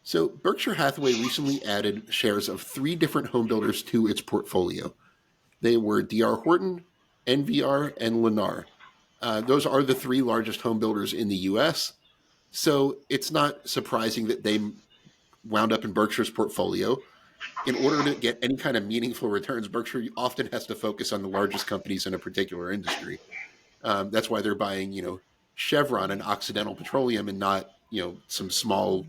So Berkshire Hathaway recently added shares of three different home builders to its portfolio. They were D.R. Horton, NVR, and Lennar. Those are the three largest home builders in the U.S. So it's not surprising that they wound up in Berkshire's portfolio. In order to get any kind of meaningful returns, Berkshire often has to focus on the largest companies in a particular industry. That's why they're buying, Chevron and Occidental Petroleum, and not, some small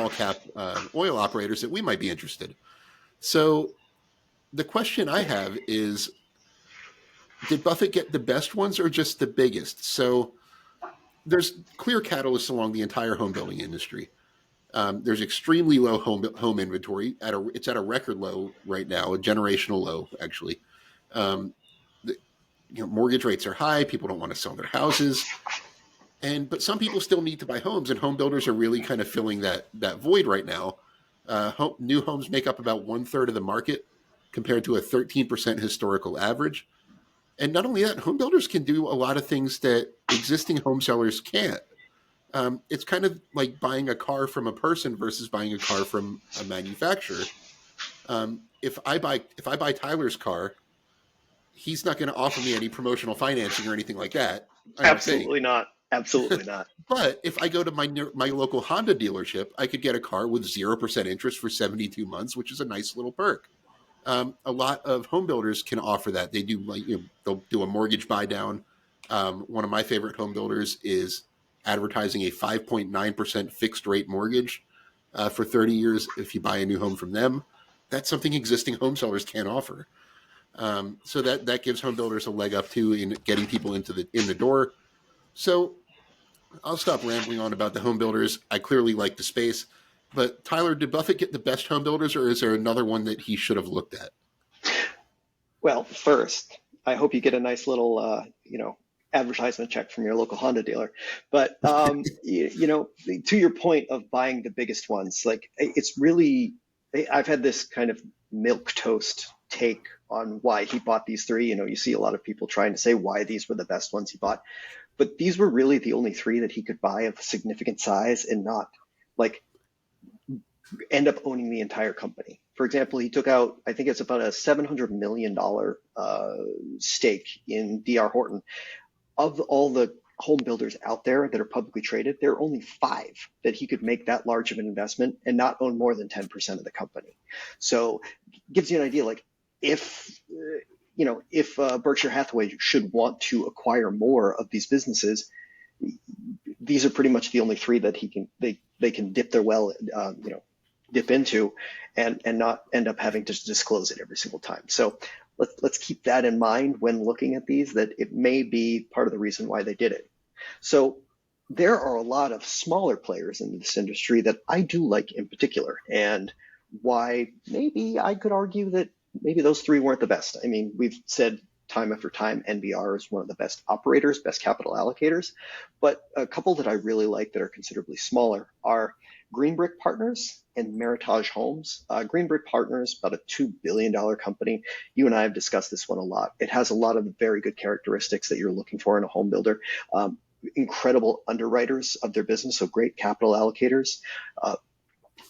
cap oil operators that we might be interested. So the question I have is, did Buffett get the best ones or just the biggest? So there's clear catalysts along the entire home building industry. There's extremely low home inventory. It's at a record low right now, a generational low, actually. Um, Mortgage rates are high. People don't want to sell their houses, but some people still need to buy homes, and home builders are really kind of filling that void right now. New homes make up about 1/3 of the market, compared to a 13% historical average. And not only that, home builders can do a lot of things that existing home sellers can't. It's kind of like buying a car from a person versus buying a car from a manufacturer. If I buy Tyler's car, he's not going to offer me any promotional financing or anything like that. I don't think. Absolutely not. Absolutely not. But if I go to my local Honda dealership, I could get a car with 0% interest for 72 months, which is a nice little perk. A lot of home builders can offer that. They do, they'll do a mortgage buy down. One of my favorite home builders is advertising a 5.9% fixed rate mortgage for 30 years if you buy a new home from them. That's something existing home sellers can't offer. So that gives home builders a leg up too in getting people in the door. So I'll stop rambling on about the home builders. I clearly like the space. But Tyler, did Buffett get the best home builders, or is there another one that he should have looked at? Well, first, I hope you get a nice little, advertisement check from your local Honda dealer. But, to your point of buying the biggest ones, like it's really, I've had this kind of milk toast take on why he bought these three. You see a lot of people trying to say why these were the best ones he bought, but these were really the only three that he could buy of significant size and not like end up owning the entire company. For example, he took out, I think it's about a $700 million stake in D.R. Horton. Of all the home builders out there that are publicly traded, there are only 5 that he could make that large of an investment and not own more than 10% of the company. So it gives you an idea, like if Berkshire Hathaway should want to acquire more of these businesses, these are pretty much the only 3 that they can dip their dip into and not end up having to disclose it every single time. So let's keep that in mind when looking at these, that it may be part of the reason why they did it. So there are a lot of smaller players in this industry that I do like in particular, and why maybe I could argue that maybe those 3 weren't the best. I mean, we've said time after time, NVR is one of the best operators, best capital allocators, but a couple that I really like that are considerably smaller are Green Brick Partners and Meritage Homes. Green Brick Partners, about a $2 billion company. You and I have discussed this one a lot. It has a lot of very good characteristics that you're looking for in a home builder. Incredible underwriters of their business, so great capital allocators.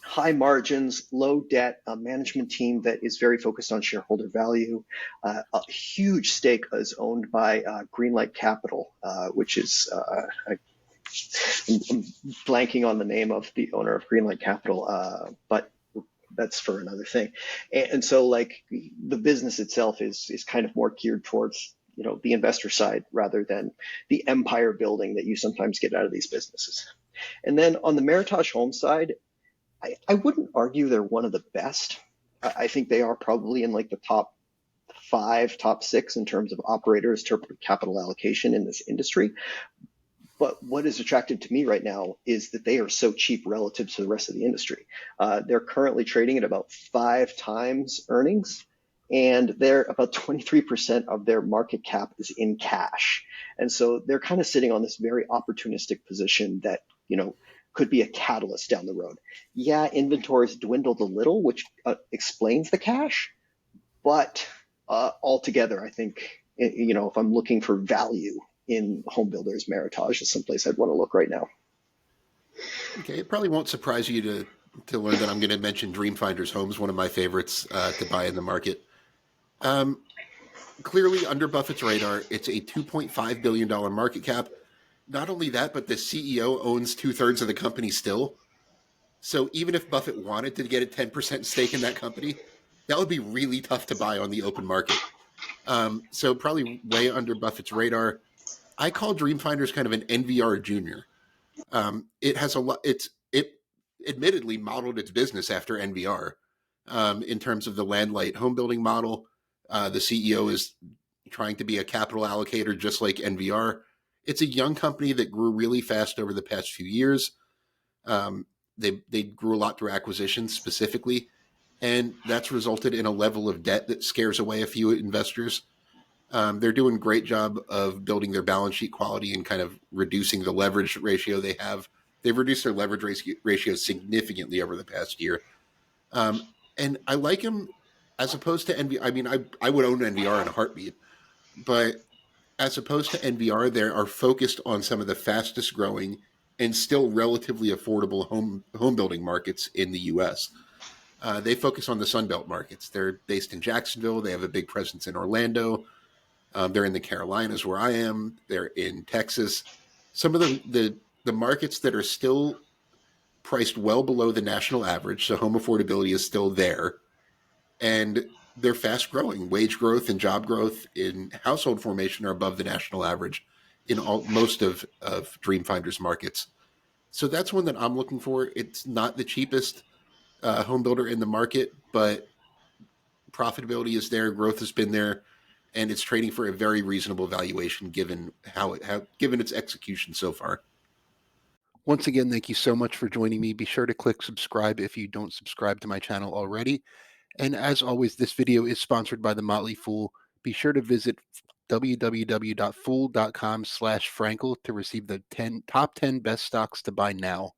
High margins, low debt, a management team that is very focused on shareholder value. A huge stake is owned by Greenlight Capital, which is I'm blanking on the name of the owner of Greenlight Capital, but that's for another thing. And so, like, the business itself is kind of more geared towards the investor side rather than the empire building that you sometimes get out of these businesses. And then on the Meritage Home side, I wouldn't argue they're one of the best. I think they are probably in like the top 5, top 6 in terms of operators to capital allocation in this industry. But what is attractive to me right now is that they are so cheap relative to the rest of the industry. They're currently trading at about 5 times earnings, and they're about 23% of their market cap is in cash. And so they're kind of sitting on this very opportunistic position that, could be a catalyst down the road. Yeah, inventory's dwindled a little, which explains the cash, but altogether, I think, if I'm looking for value in home builders, Meritage is someplace I'd want to look right now. Okay, it probably won't surprise you to learn that I'm going to mention Dreamfinders Homes, one of my favorites to buy in the market. Um, Clearly under Buffett's radar, it's a $2.5 billion market cap. Not only that, but the CEO owns 2/3 of the company still. So even if Buffett wanted to get a 10% stake in that company, that would be really tough to buy on the open market. So probably way under Buffett's radar. I call Dreamfinders kind of an NVR junior. It has a lot. It admittedly modeled its business after NVR in terms of the land light home building model. The CEO is trying to be a capital allocator just like NVR. It's a young company that grew really fast over the past few years. Um, they grew a lot through acquisitions specifically, and that's resulted in a level of debt that scares away a few investors. They're doing a great job of building their balance sheet quality and kind of reducing the leverage ratio they have. They've reduced their leverage ratio significantly over the past year. And I like them as opposed to NVR. I mean, I would own NVR in a heartbeat, but as opposed to NVR, they are focused on some of the fastest growing and still relatively affordable home building markets in the U.S. They focus on the Sunbelt markets. They're based in Jacksonville. They have a big presence in Orlando. They're in the Carolinas where I am. They're in Texas. Some of the markets that are still priced well below the national average, so home affordability is still there, and they're fast growing. Wage growth and job growth in household formation are above the national average in most of Dreamfinder's markets. So that's one that I'm looking for. It's not the cheapest home builder in the market, but profitability is there, growth has been there, and it's trading for a very reasonable valuation given given its execution so far. Once again, thank you so much for joining me. Be sure to click subscribe if you don't subscribe to my channel already. And as always, this video is sponsored by The Motley Fool. Be sure to visit www.fool.com/Frankel to receive the top 10 best stocks to buy now.